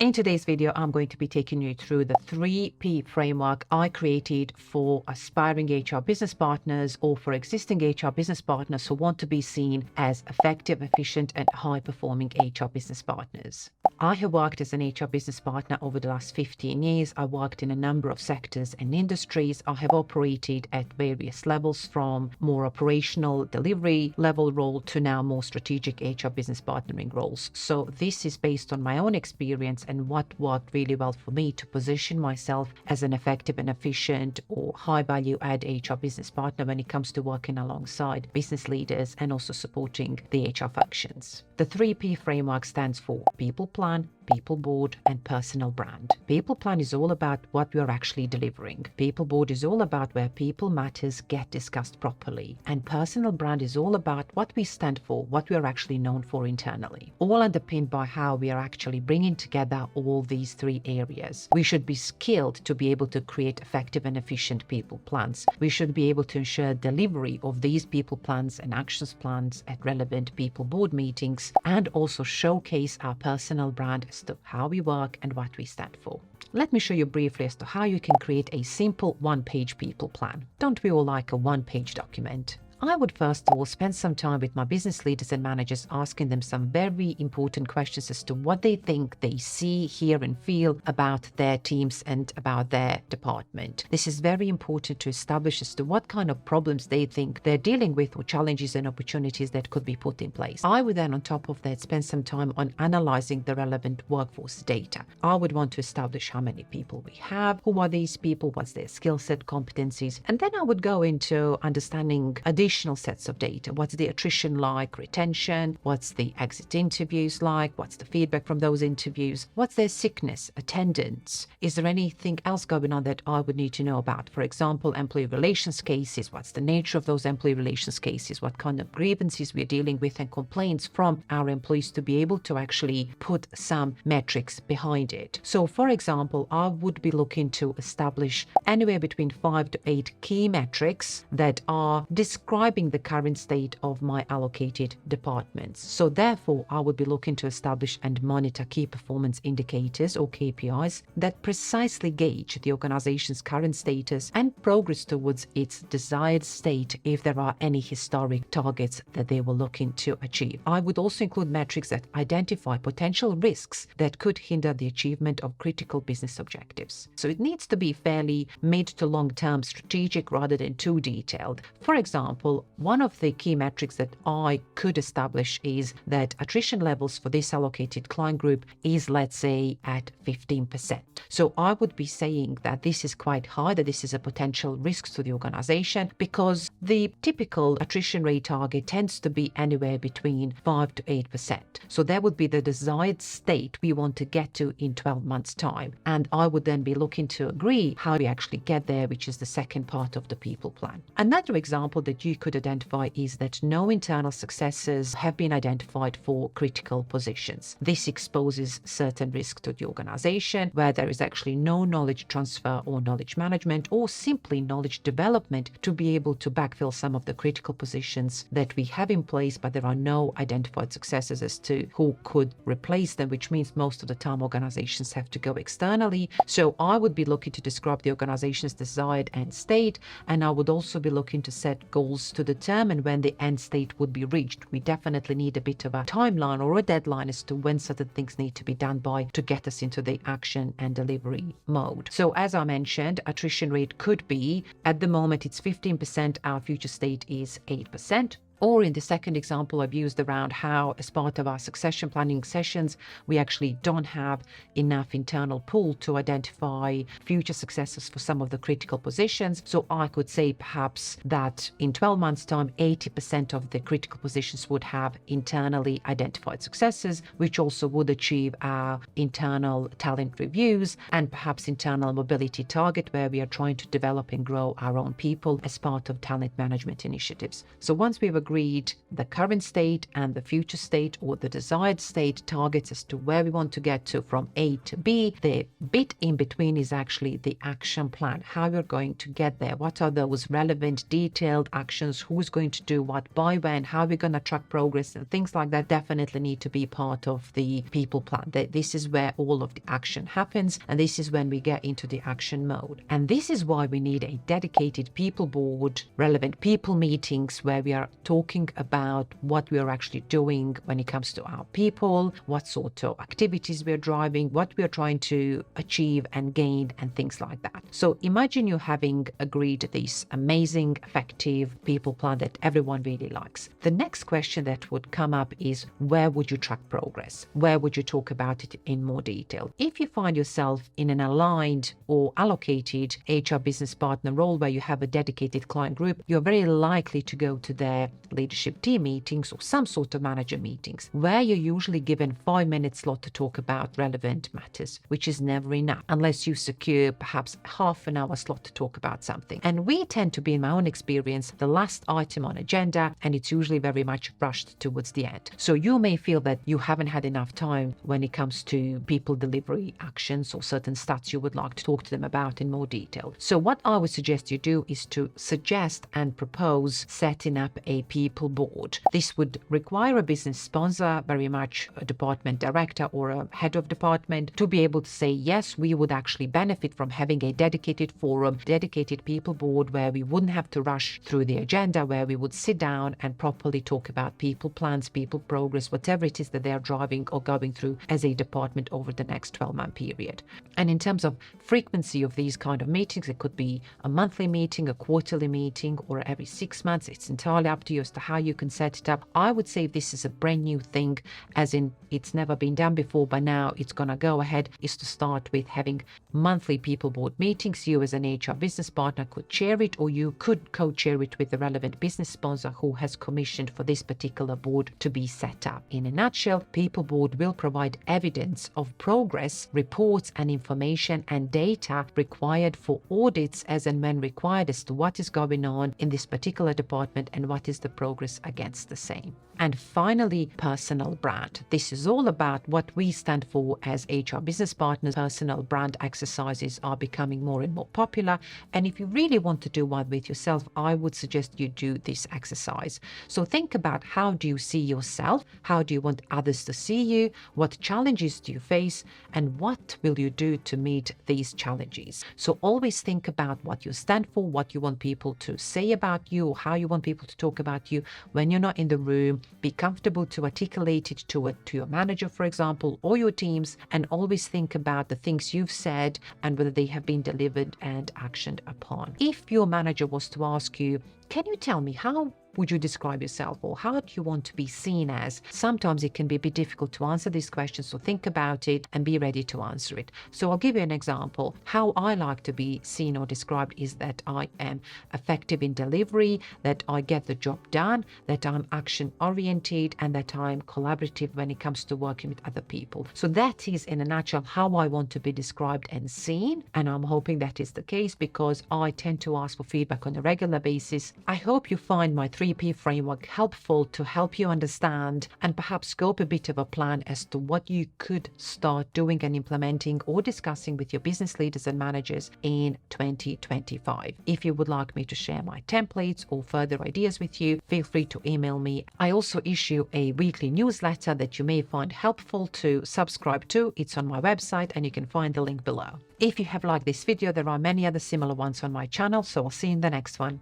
In today's video, I'm going to be taking you through the 3P framework I created for aspiring HR business partners or for existing HR business partners who want to be seen as effective, efficient, and high-performing HR business partners. I have worked as an HR business partner over the last 15 years. I worked in a number of sectors and industries. I have operated at various levels from more operational delivery level role to now more strategic HR business partnering roles. So this is based on my own experience and what worked really well for me to position myself as an effective and efficient or high value add HR business partner when it comes to working alongside business leaders and also supporting the HR functions. The 3P framework stands for people plan, people board, and personal brand. People plan is all about what we are actually delivering. People board is all about where people matters get discussed properly. And personal brand is all about what we stand for, what we are actually known for internally. All underpinned by how we are actually bringing together all these three areas. We should be skilled to be able to create effective and efficient people plans. We should be able to ensure delivery of these people plans and actions plans at relevant people board meetings, and also showcase our personal brand as to how we work and what we stand for. Let me show you briefly as to how you can create a simple one-page people plan. Don't we all like a one-page document? I would first of all spend some time with my business leaders and managers, asking them some very important questions as to what they think they see, hear, and feel about their teams and about their department. This is very important to establish as to what kind of problems they think they're dealing with or challenges and opportunities that could be put in place. I would then, on top of that, spend some time on analyzing the relevant workforce data. I would want to establish how many people we have, who are these people, what's their skill set, competencies, and then I would go into understanding additional sets of data. What's the attrition like, retention? What's the exit interviews like? What's the feedback from those interviews? What's their sickness, attendance? Is there anything else going on that I would need to know about? For example, employee relations cases. What's the nature of those employee relations cases? What kind of grievances we're dealing with and complaints from our employees, to be able to actually put some metrics behind it. So for example, I would be looking to establish anywhere between 5 to 8 key metrics that are describing the current state of my allocated departments. So therefore, I would be looking to establish and monitor key performance indicators or KPIs that precisely gauge the organization's current status and progress towards its desired state if there are any historic targets that they were looking to achieve. I would also include metrics that identify potential risks that could hinder the achievement of critical business objectives. So it needs to be fairly mid to long-term strategic rather than too detailed. For example, one of the key metrics that I could establish is that attrition levels for this allocated client group is, let's say, at 15%. So I would be saying that this is quite high, that this is a potential risk to the organization, because the typical attrition rate target tends to be anywhere between 5 to 8%. So that would be the desired state we want to get to in 12 months' time. And I would then be looking to agree how we actually get there, which is the second part of the people plan. Another example that you could identify is that no internal successes have been identified for critical positions. This exposes certain risks to the organization, where there is actually no knowledge transfer or knowledge management or simply knowledge development to be able to backfill some of the critical positions that we have in place, but there are no identified successes as to who could replace them, which means most of the time organizations have to go externally. So I would be looking to describe the organization's desired end state, and I would also be looking to set goals to determine when the end state would be reached. We definitely need a bit of a timeline or a deadline as to when certain things need to be done by to get us into the action and delivery mode. So as I mentioned, attrition rate could be, at the moment it's 15%, our future state is 8%. Or in the second example I've used around how, as part of our succession planning sessions, we actually don't have enough internal pool to identify future successors for some of the critical positions. So I could say perhaps that in 12 months' time, 80% of the critical positions would have internally identified successors, which also would achieve our internal talent reviews and perhaps internal mobility target, where we are trying to develop and grow our own people as part of talent management initiatives. So once we've agreed the current state and the future state, or the desired state targets as to where we want to get to from A to B. The bit in between is actually the action plan, how you're going to get there, what are those relevant detailed actions, who's going to do what by when, how we're going to track progress, and things like that definitely need to be part of the people plan. This is where all of the action happens, and this is when we get into the action mode. And this is why we need a dedicated people board, relevant people meetings where we are talking about what we are actually doing when it comes to our people, what sort of activities we are driving, what we are trying to achieve and gain, and things like that. So imagine you having agreed this amazing, effective people plan that everyone really likes. The next question that would come up is, where would you track progress? Where would you talk about it in more detail? If you find yourself in an aligned or allocated HR business partner role where you have a dedicated client group, you're very likely to go to their leadership team meetings or some sort of manager meetings where you're usually given 5-minute slot to talk about relevant matters, which is never enough unless you secure perhaps half an hour slot to talk about something. And we tend to be, in my own experience, the last item on agenda, and it's usually very much rushed towards the end. So you may feel that you haven't had enough time when it comes to people delivery actions or certain stats you would like to talk to them about in more detail. So what I would suggest you do is to suggest and propose setting up a people board. This would require a business sponsor, very much a department director or a head of department, to be able to say, yes, we would actually benefit from having a dedicated forum, dedicated people board where we wouldn't have to rush through the agenda, where we would sit down and properly talk about people plans, people progress, whatever it is that they are driving or going through as a department over the next 12-month period. And in terms of frequency of these kind of meetings, it could be a monthly meeting, a quarterly meeting, or every 6 months. It's entirely up to you as to how you can set it up. I would say if this is a brand new thing, as in it's never been done before, but now it's going to go ahead, is to start with having monthly people board meetings. You as an HR business partner could chair it, or you could co-chair it with the relevant business sponsor who has commissioned for this particular board to be set up. In a nutshell, people board will provide evidence of progress, reports and information and data required for audits as and when required as to what is going on in this particular department and what is the progress against the same. And finally, personal brand. This is all about what we stand for as HR business partners. Personal brand exercises are becoming more and more popular. And if you really want to do one with yourself, I would suggest you do this exercise. So think about, how do you see yourself? How do you want others to see you? What challenges do you face? And what will you do to meet these challenges? So always think about what you stand for, what you want people to say about you, or how you want people to talk about you when you're not in the room. Be comfortable to articulate it to your manager, for example, or your teams, and always think about the things you've said and whether they have been delivered and actioned upon. If your manager was to ask you, can you tell me how would you describe yourself, or how do you want to be seen as? Sometimes it can be a bit difficult to answer these questions, so think about it and be ready to answer it. So I'll give you an example. How I like to be seen or described is that I am effective in delivery, that I get the job done, that I'm action oriented, and that I'm collaborative when it comes to working with other people. So that is, in a nutshell, how I want to be described and seen, and I'm hoping that is the case because I tend to ask for feedback on a regular basis. I hope you find my 3P framework helpful to help you understand and perhaps scope a bit of a plan as to what you could start doing and implementing or discussing with your business leaders and managers in 2025. If you would like me to share my templates or further ideas with you, feel free to email me. I also issue a weekly newsletter that you may find helpful to subscribe to. It's on my website and you can find the link below. If you have liked this video, there are many other similar ones on my channel, so I'll see you in the next one.